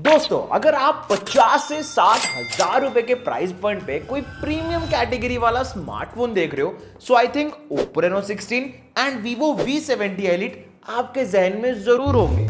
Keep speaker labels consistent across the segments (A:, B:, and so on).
A: दोस्तों अगर आप 50 से 60 हजार रुपए के प्राइस पॉइंट पे कोई प्रीमियम कैटेगरी वाला स्मार्टफोन देख रहे हो, so I think Oppo Reno 16 and Vivo V70 Elite आपके जहन में जरूर होंगे।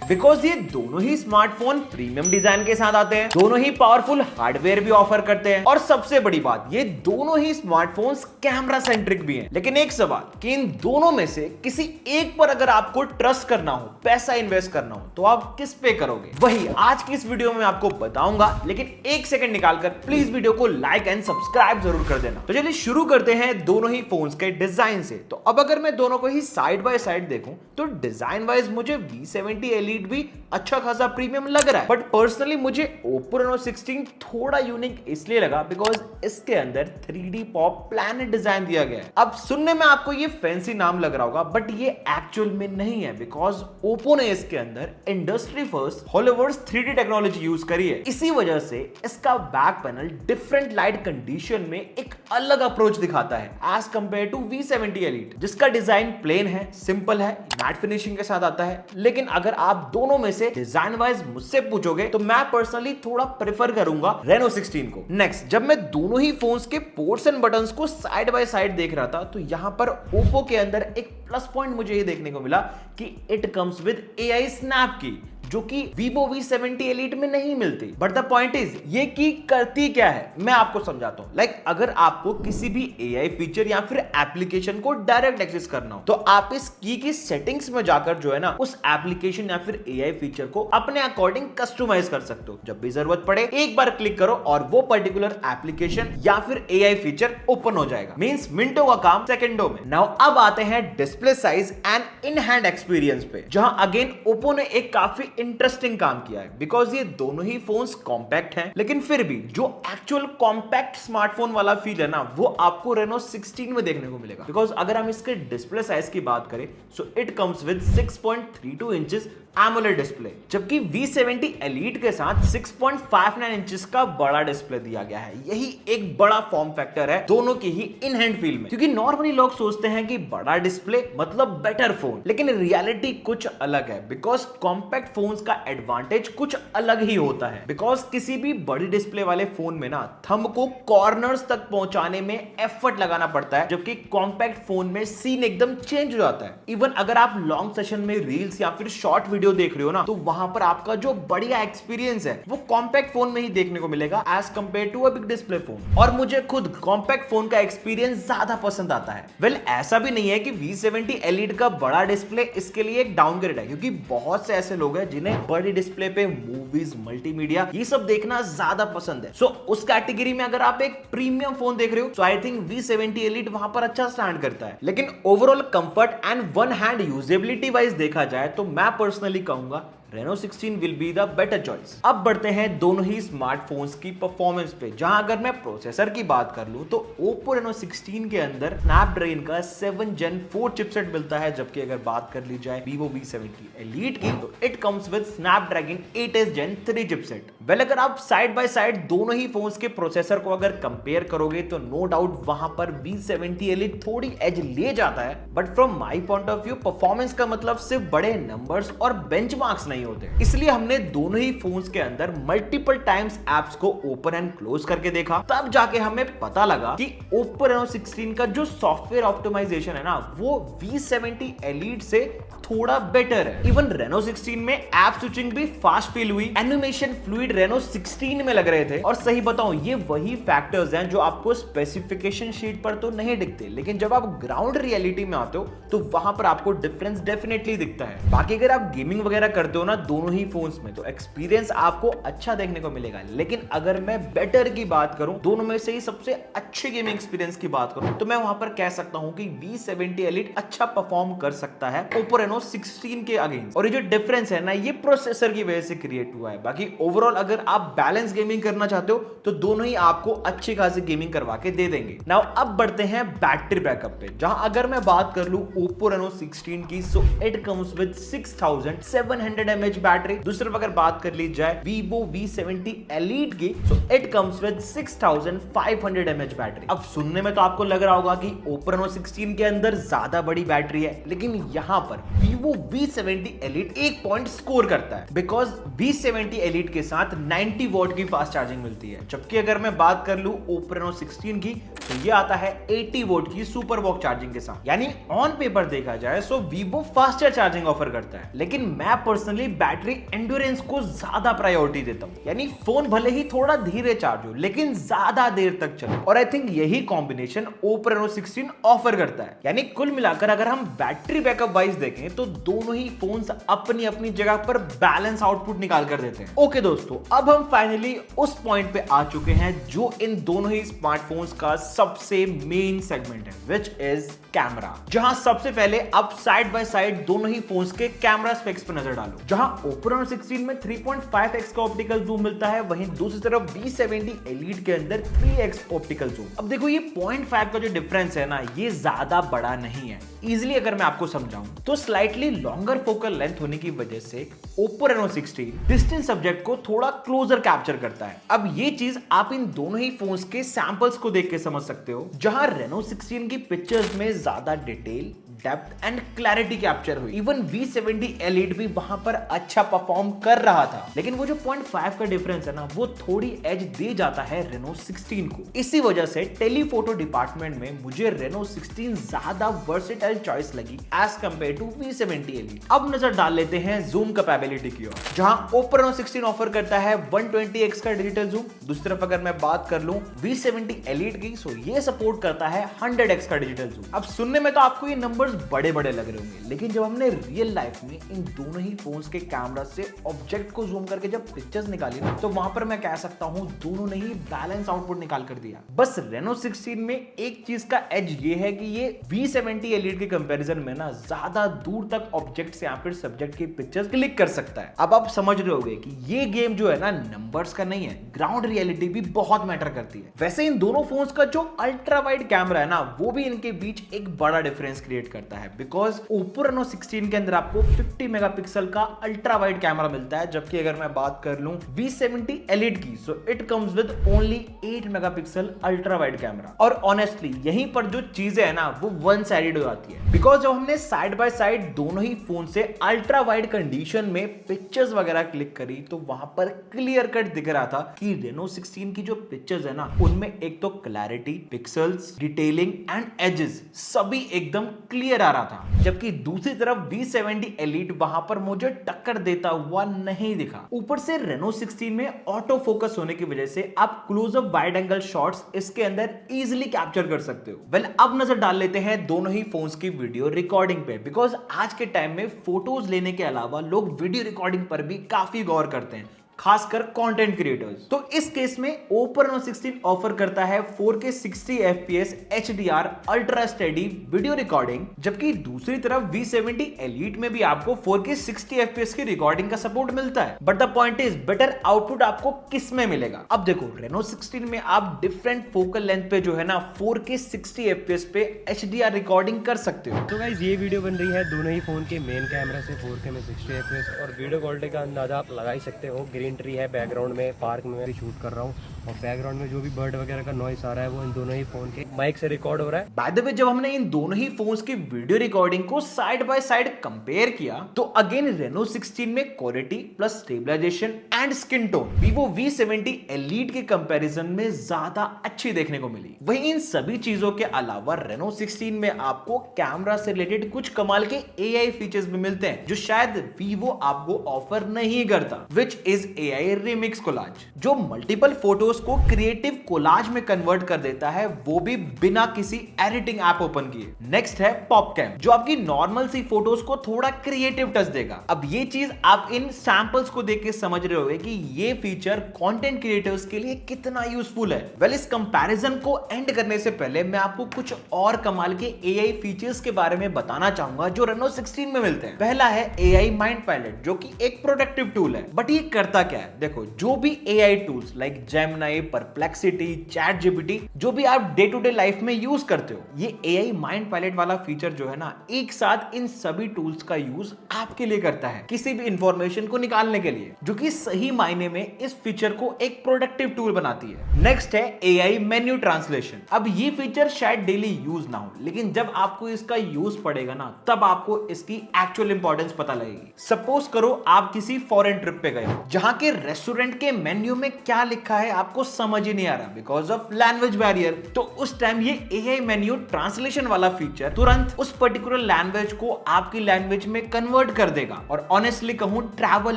A: बिकॉज ये दोनों ही स्मार्टफोन प्रीमियम डिजाइन के साथ आते हैं, दोनों ही पावरफुल हार्डवेयर भी ऑफर करते हैं और सबसे बड़ी बात ये दोनों ही स्मार्टफोन्स कैमरा सेंट्रिक भी हैं। लेकिन एक सवाल कि इन दोनों में से किसी एक पर अगर आपको ट्रस्ट करना हो, पैसा इन्वेस्ट करना हो, तो आप किस पे करोगे? वही आज की इस वीडियो में आपको बताऊंगा, लेकिन एक सेकंड निकालकर प्लीज वीडियो को लाइक एंड सब्सक्राइब जरूर कर देना। तो चलिए शुरू करते हैं दोनों ही फोन्स के डिजाइन से। तो अब अगर मैं दोनों को ही साइड बाय साइड देखूं तो डिजाइन वाइज मुझे V70 Elite भी अच्छा खासा प्रीमियम लग रहा है, बट पर्सनली मुझे Oppo Reno 16 थोड़ा यूनिक इसलिए लगा बिकॉज इसके अंदर 3D पॉप प्लैनेट डिजाइन दिया गया है। अब सुनने में आपको ये फैंसी नाम लग रहा होगा, बट ये एक्चुअल में नहीं है बिकॉज Oppo ने इसके अंदर इंडस्ट्री फर्स्ट हॉलोवर्स 3D टेक्नोलॉजी यूज करी है। इसी वजह से इसका back panel different light condition में एक अलग अप्रोच दिखाता है as compare to V70 Elite, जिसका डिजाइन प्लेन है, सिंपल है, मैट फिनिशिंग के साथ आता है। लेकिन अगर आप दोनों में से डिजाइन वाइज मुझसे पूछोगे तो मैं पर्सनली थोड़ा प्रेफर करूंगा Reno 16 को। नेक्स्ट, जब मैं दोनों ही फोन्स के पोर्ट्स एंड बटन्स को साइड बाय साइड देख रहा था तो यहां पर Oppo के अंदर एक प्लस पॉइंट मुझे ये देखने को मिला कि it comes with AI snap की, जो कि Vivo V70 Elite में नहीं मिलती। बट द पॉइंट इज ये की करती क्या है, मैं आपको समझाता हूं। लाइक अगर आपको किसी भी AI फीचर या फिर एप्लीकेशन को डायरेक्ट एक्सेस करना हो तो आप इस की सेटिंग्स में जाकर जो है ना उस एप्लीकेशन या फिर AI फीचर को अपने अकॉर्डिंग कस्टमाइज कर सकते हो। जब भी जरूरत पड़े एक बार क्लिक करो और वो पर्टिकुलर एप्लीकेशन या फिर AI फीचर ओपन हो जाएगा। मींस मिनटों का काम सेकंडों में। नाउ अब आते हैं display size and in hand experience पे, जहां अगेन Oppo ने एक काफी इंटरेस्टिंग काम किया है बिकॉज ये दोनों ही फोन्स कॉम्पैक्ट हैं, लेकिन फिर भी जो एक्चुअल कॉम्पैक्ट स्मार्टफोन वाला फील है ना वो आपको Reno 16 में देखने को मिलेगा। बिकॉज अगर हम इसके डिस्प्ले साइज की बात करें so it comes with 6.32 inches AMOLED display, जबकि V70 Elite के साथ 6.59 इंचेस का बड़ा डिस्प्ले दिया गया है। यही एक बड़ा फॉर्म फैक्टर है दोनों की ही इन हैंड फील में, क्योंकि नॉर्मली लोग सोचते हैं कि बड़ा डिस्प्ले मतलब बेटर फोन, लेकिन रियलिटी कुछ अलग है बिकॉज कॉम्पैक्ट फोन्स का एडवांटेज कुछ अलग ही होता है। बिकॉज किसी भी बड़ी डिस्प्ले वाले फोन में ना थंब को कॉर्नर्स तक पहुंचाने में एफर्ट लगाना पड़ता है, जबकि कॉम्पैक्ट फोन में सीन एकदम चेंज हो जाता है। इवन अगर आप लॉन्ग सेशन में रील्स या फिर शॉर्ट वीडियो देख रहे हो ना तो वहां पर आपका जो बढ़िया एक्सपीरियंस है वो कॉम्पैक्ट फोन में ही देखने को मिलेगा as compare to a big display phone. और मुझे खुद कॉम्पैक्ट फोन का एक्सपीरियंस ज्यादा पसंद आता है। वेल ऐसा भी नहीं है कि V70 Elite का बड़ा डिस्प्ले इसके लिए एक डाउनग्रेड है, क्योंकि बहुत से ऐसे लोग हैं जिन्हें बड़ी डिस्प्ले पे मूवीज, मल्टीमीडिया ये सब देखना ज्यादा पसंद है। सो उस कैटेगरी में अगर आप एक प्रीमियम फोन देख रहे हो तो आई थिंक V70 Elite वहां पर अच्छा स्टैंड करता है। लेकिन overall comfort and one hand usability wise देखा जाए तो मैं पर्सनली कहूंगा Reno 16 will be the better choice। अब बढ़ते हैं दोनों ही स्मार्टफोन्स की परफॉर्मेंस पे, जहां अगर मैं प्रोसेसर की बात कर लूं तो Oppo Reno 16 के अंदर Snapdragon का 7 Gen 4 चिपसेट मिलता है, जबकि अगर बात कर ली जाए Vivo V70 Elite की तो it comes with Snapdragon 8s Gen 3 chipset. Well अगर आप साइड बाय साइड दोनों ही फोन्स के प्रोसेसर को अगर कंपेयर करोगे तो नो डाउट वहां पर V70 Elite थोड़ी एज ले जाता है, but from my point of view performance का मतलब सिर्फ बड़े नंबर्स और बेंचमार्क्स नहीं होते। इसलिए हमने दोनों ही फोन्स के अंदर मल्टीपल टाइम्स एप्स को ओपन एंड क्लोज करके देखा, तब जाके हमें पता लगा कि Oppo Reno 16 का जो सॉफ्टवेयर ऑप्टिमाइजेशन है ना वो V70 Elite से थोड़ा बेटर है। इवन Reno 16 में ऐप स्विचिंग भी फास्ट फील हुई, एनिमेशन फ्लूइड Reno 16 में लग रहे थे। और सही बताऊं ये वही फैक्टर्स हैं जो आपको स्पेसिफिकेशन शीट पर तो नहीं दिखते, लेकिन जब आप ग्राउंड रियलिटी में आते हो तो वहां पर आपको डिफरेंस डेफिनेटली दिखता है। बाकी अगर आप गेमिंग वगैरह करते हो ना दोनों ही फोन्स में तो एक्सपीरियंस आपको अच्छा देखने को मिलेगा। लेकिन अगर मैं बेटर की बात करूं, दोनों में से ही सबसे अच्छे गेमिंग एक्सपीरियंस की बात करूं तो मैं वहां पर कह सकता हूं कि V70 Elite अच्छा परफॉर्म कर सकता है Oppo Reno 16 के अगेंस्ट। और ये जो डिफरेंस है ना ये प्रोसेसर की वजह से क्रिएट हुआ है। बाकी ओवरऑल अगर आप बैलेंस गेमिंग करना चाहते हो तो दोनों ही आपको अच्छी खासी गेमिंग करवा के दे देंगे। नाउ अब बढ़ते हैं बैटरी बैकअप पे, जहां अगर मैं बात कर लूं Oppo Reno 16 की so it comes with 6700 mAh battery. दूसरी अगर बात कर ली जाए Vivo V70 Elite की, so it comes with 6500 mAh battery. अब सुनने में तो आपको लग रहा होगा कि Oppo Reno 16 के अंदर ज्यादा बड़ी बैटरी है, लेकिन यहाँ पर Vivo V70 Elite एक पॉइंट स्कोर करता है, बिकॉज V70 Elite के साथ 90 वॉट की फास्ट चार्जिंग मिलती है, जबकि अगर मैं बात कर लूं Oppo Reno 16 की तो ये आता है 80 वोल्ट की सुपर वॉक चार्जिंग के साथ। यानी ऑन पेपर देखा जाए तो Vivo फास्टर चार्जिंग ऑफर करता है, लेकिन मैं पर्सनली बैटरी एंड्योरेंस को ज्यादा प्रायोरिटी देता हूं। यानी फोन भले ही थोड़ा धीरे चार्ज हो लेकिन ज्यादा देर तक चले, और आई थिंक यही कॉम्बिनेशन Oppo Reno 16 ऑफर करता है। यानी कुल मिलाकर अगर हम बैटरी बैकअप वाइज देखें तो दोनों ही फोन्स अपनी अपनी जगह पर बैलेंस आउटपुट निकाल कर देते हैं। ओके दोस्तों, अब हम फाइनली उस पॉइंट पे आ चुके हैं जो इन दोनों ही स्मार्टफोन्स का सबसे मेन सेगमेंट है, विच इज कैमरा। जहां सबसे पहले आप साइड बाय साइड दोनों ही फोन्स के कैमरा स्पेक्स पर नजर डालो। जहां Oppo Reno 16 में 3.5x का ऑप्टिकल जूम मिलता है, वहीं दूसरी तरफ V70 Elite के अंदर 3x ऑप्टिकल जूम। अब देखो ये 0.5 का जो डिफरेंस है ना, ये ज्यादा बड़ा नहीं है। इजिली अगर मैं आपको समझाऊं तो स्लाइटली लॉन्गर फोकल लेंथ होने की वजह से Oppo Reno 16 डिस्टेंट सब्जेक्ट को थोड़ा क्लोजर कैप्चर करता है। अब ये चीज आप इन दोनों ही फोन्स के सैंपल्स को देख के समझ सकते हो, जहां Reno 16 की पिक्चर्स में ज्यादा detail, depth and clarity capture हुई। इवन V70 Elite भी वहां पर अच्छा परफॉर्म कर रहा था, लेकिन वो जो 0.5 का डिफरेंस है ना, वो थोड़ी एज दे जाता है Reno 16 को। इसी वजह से टेलीफोटो डिपार्टमेंट में मुझे Reno 16 ज्यादा वर्सेटाइल चॉइस लगी as compare to V70 Elite। अब नजर डाल लेते हैं जूम कैपेबिलिटी की ओर, जहां Oppo Reno 16 ऑफर करता है 120x का डिजिटल जूम। दूसरी तरफ अगर मैं बात कर लूं V70 Elite की, सो ये सपोर्ट करता है 100x का डिजिटल जूम। अब सुनने में तो आपको ये नंबर्स बड़े बड़े लग रहे होंगे, लेकिन जब हमने रियल लाइफ में इन दोनों ही फोन्स के कैमरा से ऑब्जेक्ट को जूम करके जब पिक्चर्स निकाली ना, तो वहां पर मैं कह सकता हूं दोनों ने ही बैलेंस आउटपुट निकाल कर दिया। बस Reno 16 में एक चीज का एज ये है कि ये V70 Elite के कंपैरिजन में ना ज्यादा दूर तक ऑब्जेक्ट या फिर सब्जेक्ट की पिक्चर्स क्लिक कर सकता है। अब आप समझ रहे होंगे कि ये गेम जो है ना नंबर्स का नहीं है, ग्राउंड रियलिटी भी बहुत मैटर करती है। वैसे इन दोनों फोन्स का जो अल्ट्रा वाइड कैमरा है ना, वो भी इनके बीच एक बड़ा डिफरेंस क्रिएट करता है, बिकॉज Oppo Reno 16 के अंदर आपको 50 मेगापिक्सल का अल्ट्रा वाइड कैमरा मिलता है, जबकि अगर मैं बात कर लूं V70 Elite की, so it comes with only 8 megapixel ultra wide camera. और ऑनेस्टली यहीं पर जो चीजें है ना, वो वन साइडेड हो जाती है, बिकॉज जब हमने साइड बाय साइड दोनों ही फोन से अल्ट्रा वाइड कंडीशन में पिक्चर्स वगैरह क्लिक करी, तो वहां पर क्लियर कट दिख रहा था कि Reno 16 की जो पिक्चर्स है ना, उनमें एक तो clarity, pixels, detailing and edges सभी एकदम क्लियर आ रहा था, जबकि दूसरी तरफ V70 Elite वहां पर मुझे टक्कर देता हुआ नहीं दिखा। ऊपर से Reno 16 में ऑटो फोकस होने की वजह से आप क्लोजअप वाइड एंगल शॉट्स इसके अंदर इजीली कैप्चर कर सकते हो। वेल, अब नजर डाल लेते हैं दोनों ही फोन्स की वीडियो रिकॉर्डिंग पे, बिकॉज आज के टाइम में फोटोज लेने के अलावा लोग वीडियो रिकॉर्डिंग पर भी काफी गौर करते हैं, खासकर कंटेंट क्रिएटर्स। तो इस केस में Oppo Reno 16 ऑफर करता है 4K 60 FPS HDR ultra steady video recording, जबकि दूसरी तरफ V70 Elite में भी आपको 4K 60 FPS की रिकॉर्डिंग का सपोर्ट मिलता है। But the point is better output आपको किस में मिलेगा। अब देखो Reno 16 में आप डिफरेंट फोकल लेंथ पे जो है ना 4K 60 FPS पे HDR रिकॉर्डिंग कर सकते हो।
B: तो गाइस ये वीडियो बन रही है दोनों ही फोन के मेन कैमरा से 4K में 60 FPS, और वीडियो क्वालिटी का अंदाजा आप लगा ही सकते हो। ग्रीन ट्री है बैकग्राउंड में, पार्क में मैं शूट कर रहा हूँ, और बैकग्राउंड में जो भी बर्ड वगैरह का नॉइस आ रहा है वो इन दोनों ही फोन के माइक से रिकॉर्ड हो रहा है।
A: बाय द वे, जब हमने इन दोनों ही फोन्स की वीडियो रिकॉर्डिंग को साइड बाय साइड कंपेयर किया, तो अगेन Reno 16 में quality plus stabilization and skin tone Vivo V70 Elite के कंपैरिजन में ज्यादा अच्छी देखने को मिली। वहीं इन सभी चीजों के अलावा Reno 16 में आपको कैमरा से रिलेटेड कुछ कमाल के AI फीचर्स भी मिलते हैं, जो शायद Vivo आपको ऑफर नहीं करता, which is AI remix collage, जो मल्टीपल फोटोज को क्रिएटिव कोलाज में कन्वर्ट कर देता है, वो भी बिना किसी एडिटिंग ऐप ओपन किए। नेक्स्ट है पॉपकैम, जो आपकी नॉर्मल सी फोटोज को थोड़ा क्रिएटिव टच देगा। अब ये चीज आप इन सैंपल्स को देख के समझ रहे होंगे कि ये फीचर कंटेंट क्रिएटर्स के लिए कितना यूजफुल है। वेल, इस कंपैरिजन को एंड करने से पहले मैं आपको कुछ और कमाल के AI फीचर्स के बारे में बताना चाहूंगा जो Reno 16 में मिलते हैं। पहला है AI माइंड पायलट, जो कि एक प्रोडक्टिव टूल है। बट ये करता क्या है? देखो, जो भी AI tools like Gemini, Perplexity, ChatGPT जो भी आप डे टू डे लाइफ में यूज करते हो। ये AI माइंड पायलट वाला फीचर जो है ना, एक साथ इन सभी टूल्स का यूज आपके लिए करता है किसी भी इंफॉर्मेशन को निकालने के लिए, जो कि सही मायने में इस फीचर को एक प्रोडक्टिव टूल बनाती है। नेक्स्ट है AI मेन्यू ट्रांसलेशन। अब ये फीचर शायद डेली यूज ना हो, लेकिन जब आपको इसका यूज पड़ेगा ना, तब आपको इसकी एक्चुअल इंपॉर्टेंस पता लगेगी। सपोज करो आप किसी फॉरेन ट्रिप पे गए हो, जहां के रेस्टोरेंट के मेन्यू में क्या लिखा है आपको समझ ही नहीं आ रहा बिकॉज ऑफ लैंग्वेज बैरियर। तो उस टाइम ये AI मेन्यू ट्रांसलेशन वाला फीचर तुरंत उस पर्टिकुलर लैंग्वेज को आपकी लैंग्वेज में कन्वर्ट कर देगा। और ऑनेस्टली कहूं, ट्रैवल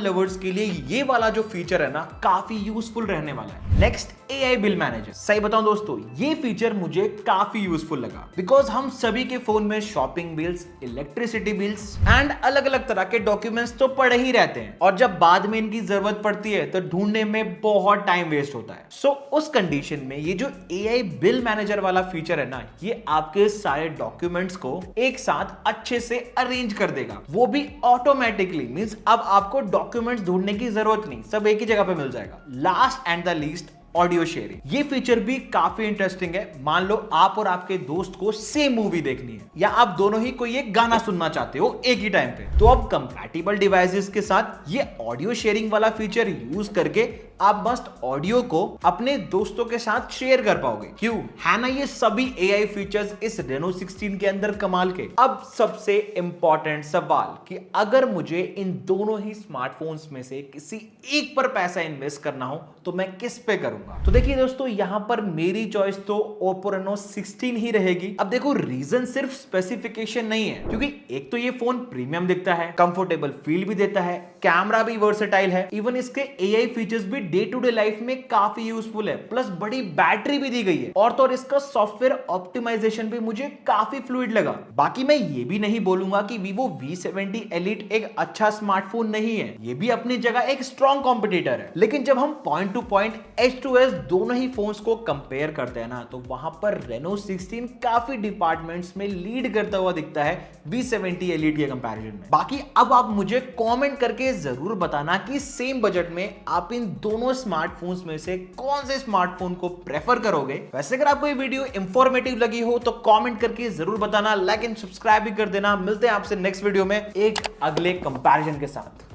A: लवर्स के लिए ये वाला जो फीचर है ना, काफी यूजफुल रहने वाला है। Next, AI bill manager. सही बताऊं दोस्तों, ये फीचर मुझे काफी यूजफुल लगा बिकॉज हम सभी के फोन में shopping bills, electricity bills and अलग अलग तरह के डॉक्यूमेंट्स तो पड़े ही रहते हैं, और जब बाद में इनकी जरूरत पड़ती है तो ढूंढने में बहुत टाइम वेस्ट होता है। सो उस कंडीशन में ये जो AI बिल मैनेजर वाला फीचर है ना, ये आपके सारे डॉक्यूमेंट्स को एक साथ अच्छे से अरेंज कर देगा, वो भी ऑटोमेटिकली। मींस अब आपको डॉक्यूमेंट्स ढूंढने की जरूरत नहीं, सब एक ही जगह पे मिल जाएगा। Last and the least, audio sharing. ये फीचर भी काफी इंटरेस्टिंग है। मान लो आप और आपके दोस्त को सेम मूवी देखनी है, या आप दोनों ही कोई एक गाना सुनना चाहते हो एक ही टाइम पे, तो अब कंपैटिबल डिवाइसेस के साथ ये ऑडियो शेयरिंग वाला फीचर यूज करके आप मस्त ऑडियो को अपने दोस्तों के साथ शेयर कर पाओगे। क्यों है ना ये सभी AI फीचर्स इस Reno 16 के अंदर कमाल के। अब सबसे इंपॉर्टेंट सवाल कि अगर मुझे इन दोनों ही स्मार्टफोन्स में से किसी एक पर पैसा इन्वेस्ट करना हो तो मैं किस पे करूंगा? तो देखिए दोस्तों, यहां पर मेरी चॉइस तो Oppo Reno 16 ही रहेगी। अब देखो, रीजन सिर्फ स्पेसिफिकेशन नहीं है, क्योंकि एक तो ये फोन प्रीमियम दिखता है, कंफर्टेबल फील भी देता है, कैमरा भी वर्सेटाइल है, इवन इसके AI फीचर्स भी डे टू डे लाइफ में काफी यूजफुल है, प्लस बड़ी बैटरी भी दी गई है, और तो और इसका सॉफ्टवेयर ऑप्टिमाइजेशन भी मुझे काफी फ्लूइड लगा। बाकी मैं ये भी नहीं बोलूंगा कि Vivo V70 Elite एक अच्छा स्मार्टफोन नहीं है, ये भी अपनी जगह एक स्ट्रॉन्ग कॉम्पिटिटर है। लेकिन जब हम point to point, edge to edge दोनों ही फोन्स को कंपेयर करते हैं ना, तो वहां पर Reno 16 काफी डिपार्टमेंट्स में लीड करता हुआ दिखता है V70 Elite के कंपैरिजन में। बाकी अब आप मुझे कमेंट करके जरूर बताना कि सेम बजट में आप इन दोनों स्मार्टफोन्स में से कौन से स्मार्टफोन को प्रेफर करोगे। वैसे अगर आपको ये वीडियो इंफॉर्मेटिव लगी हो तो कमेंट करके जरूर बताना, लाइक एंड सब्सक्राइब भी कर देना। मिलते हैं आपसे नेक्स्ट वीडियो में एक अगले कंपैरिजन के साथ।